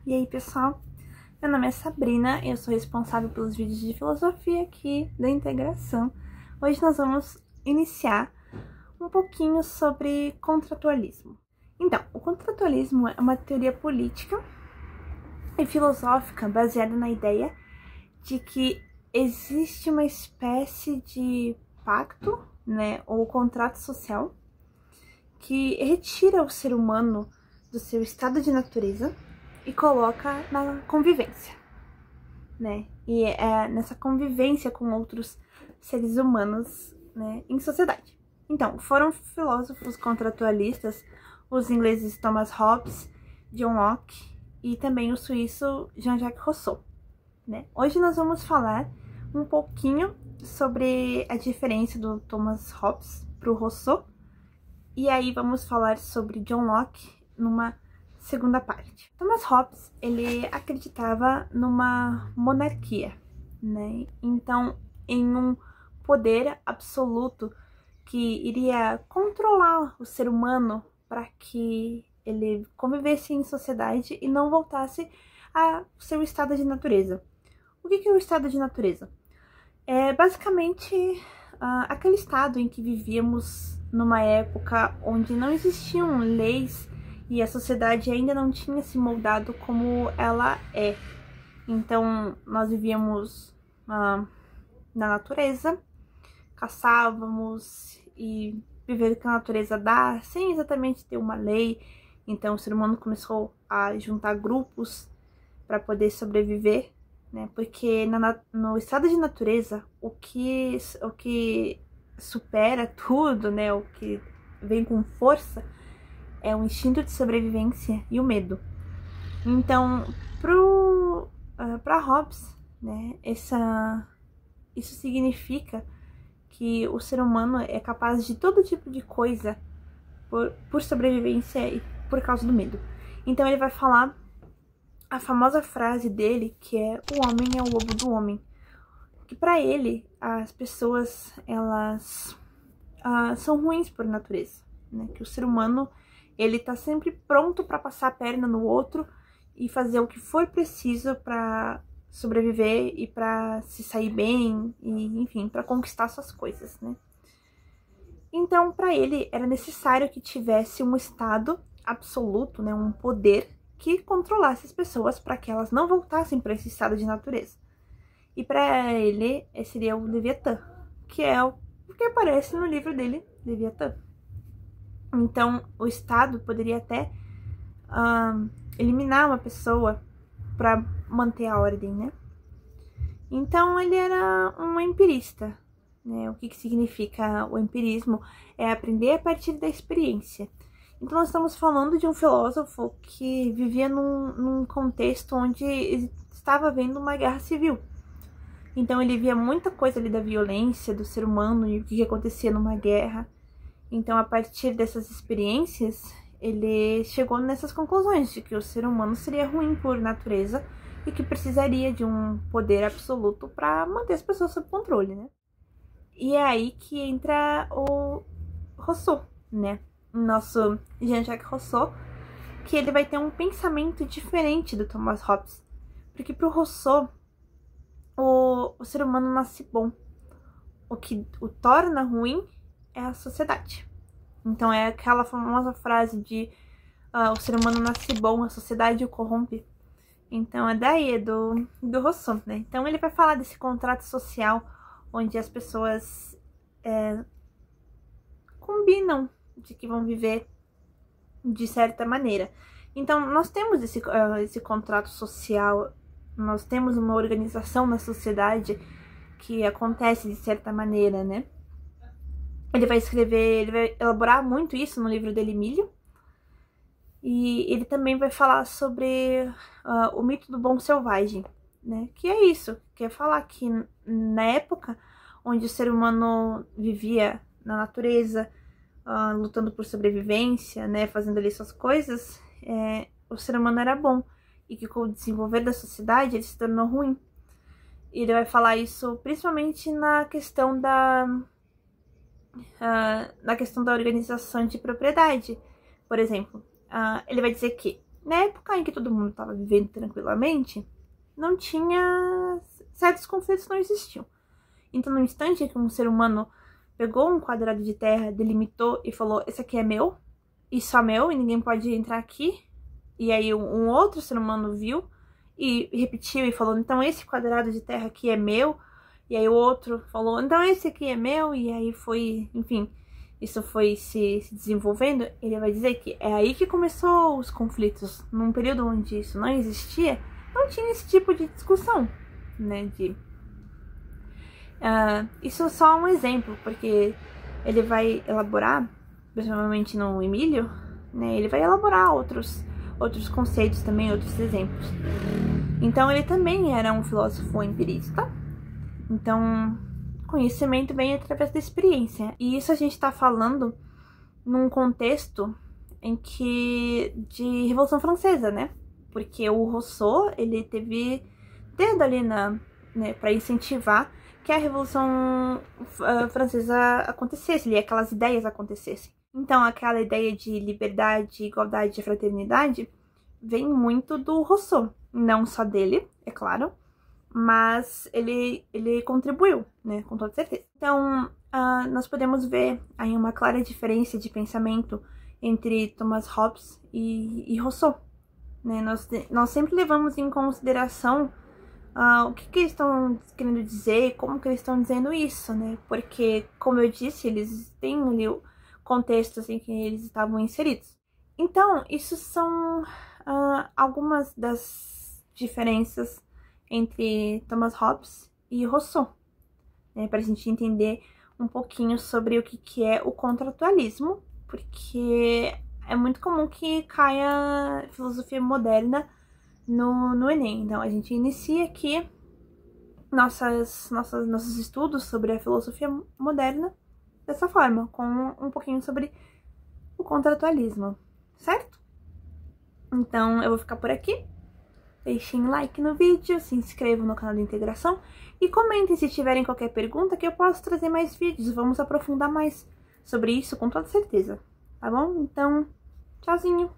E aí, pessoal? Meu nome é Sabrina, eu sou responsável pelos vídeos de filosofia aqui da integração. Hoje nós vamos iniciar um pouquinho sobre contratualismo. Então, o contratualismo é uma teoria política e filosófica baseada na ideia de que existe uma espécie de pacto, ou contrato social que retira o ser humano do seu estado de natureza e coloca na convivência, E é nessa convivência com outros seres humanos, em sociedade. Então, foram filósofos contratualistas os ingleses Thomas Hobbes, John Locke e também o suíço Jean-Jacques Rousseau, Hoje nós vamos falar um pouquinho sobre a diferença do Thomas Hobbes para o Rousseau e aí vamos falar sobre John Locke numa segunda parte. Thomas Hobbes, ele acreditava numa monarquia, Então, em um poder absoluto que iria controlar o ser humano para que ele convivesse em sociedade e não voltasse ao seu estado de natureza. O que é o estado de natureza? É basicamente aquele estado em que vivíamos numa época onde não existiam leis e a sociedade ainda não tinha se moldado como ela é. Então, nós vivíamos na natureza, caçávamos e viver o que a natureza dá, sem exatamente ter uma lei. Então, o ser humano começou a juntar grupos para poder sobreviver, Porque no estado de natureza, o que supera tudo, O que vem com força é o instinto de sobrevivência e o medo. Então, para Hobbes, isso significa que o ser humano é capaz de todo tipo de coisa por sobrevivência e por causa do medo. Então, ele vai falar a famosa frase dele, que é: o homem é o lobo do homem. Que para ele, as pessoas, elas são ruins por natureza, Que o ser humano, ele tá sempre pronto para passar a perna no outro e fazer o que for preciso para sobreviver e para se sair bem e, enfim, para conquistar suas coisas, Então, para ele, era necessário que tivesse um estado absoluto, um poder que controlasse as pessoas para que elas não voltassem para esse estado de natureza. E para ele, esse seria o Leviatã, que é o que aparece no livro dele, Leviatã. Então, o Estado poderia até eliminar uma pessoa para manter a ordem, Então, ele era um empirista, O que significa o empirismo? É aprender a partir da experiência. Então, nós estamos falando de um filósofo que vivia num contexto onde estava havendo uma guerra civil. Então, ele via muita coisa ali da violência do ser humano e o que acontecia numa guerra. Então, a partir dessas experiências, ele chegou nessas conclusões de que o ser humano seria ruim por natureza e que precisaria de um poder absoluto para manter as pessoas sob controle, E é aí que entra o Rousseau, Nosso Jean-Jacques Rousseau, que ele vai ter um pensamento diferente do Thomas Hobbes. Porque para o Rousseau, o ser humano nasce bom. O que o torna ruim é a sociedade. Então é aquela famosa frase de o ser humano nasce bom, a sociedade o corrompe. Então é daí, do Rousseau, Então ele vai falar desse contrato social onde as pessoas combinam de que vão viver de certa maneira. Então nós temos esse contrato social, nós temos uma organização na sociedade que acontece de certa maneira, Ele vai elaborar muito isso no livro dele, Milho. E ele também vai falar sobre o mito do bom selvagem, Que é isso, que é falar que na época onde o ser humano vivia na natureza, lutando por sobrevivência, fazendo ali suas coisas, o ser humano era bom. E que com o desenvolver da sociedade ele se tornou ruim. E ele vai falar isso principalmente na questão da organização de propriedade. Por exemplo, ele vai dizer que na época em que todo mundo estava vivendo tranquilamente, não tinha... certos conflitos não existiam. Então, no instante que um ser humano pegou um quadrado de terra, delimitou e falou, esse aqui é meu, e só meu, e ninguém pode entrar aqui, e aí um outro ser humano viu e repetiu e falou, então esse quadrado de terra aqui é meu, e aí o outro falou, então esse aqui é meu, e aí foi, enfim, isso foi se desenvolvendo. Ele vai dizer que é aí que começou os conflitos, num período onde isso não existia, não tinha esse tipo de discussão, né, isso é só um exemplo, porque ele vai elaborar, principalmente no Emílio, né, ele vai elaborar outros conceitos também, outros exemplos. Então, ele também era um filósofo empirista. Então, conhecimento vem através da experiência. E isso a gente está falando num contexto em que de Revolução Francesa, né? Porque o Rousseau, ele teve dedo ali né, para incentivar que a Revolução Francesa acontecesse, e aquelas ideias acontecessem. Então, aquela ideia de liberdade, igualdade e fraternidade vem muito do Rousseau. Não só dele, é claro, mas ele contribuiu, né, com toda certeza. Então, nós podemos ver aí uma clara diferença de pensamento entre Thomas Hobbes e Rousseau. Né? Nós sempre levamos em consideração o que eles estão querendo dizer, como que eles estão dizendo isso, né? Porque, como eu disse, eles têm ali o contexto em que eles estavam inseridos. Então, isso são algumas das diferenças entre Thomas Hobbes e Rousseau, né? Para a gente entender um pouquinho sobre o que é o contratualismo, porque é muito comum que caia filosofia moderna no Enem. Então, a gente inicia aqui nossos estudos sobre a filosofia moderna dessa forma, com um pouquinho sobre o contratualismo, certo? Então, eu vou ficar por aqui. Deixem like no vídeo, se inscrevam no canal da Integração e comentem se tiverem qualquer pergunta que eu posso trazer mais vídeos. Vamos aprofundar mais sobre isso com toda certeza, tá bom? Então, tchauzinho!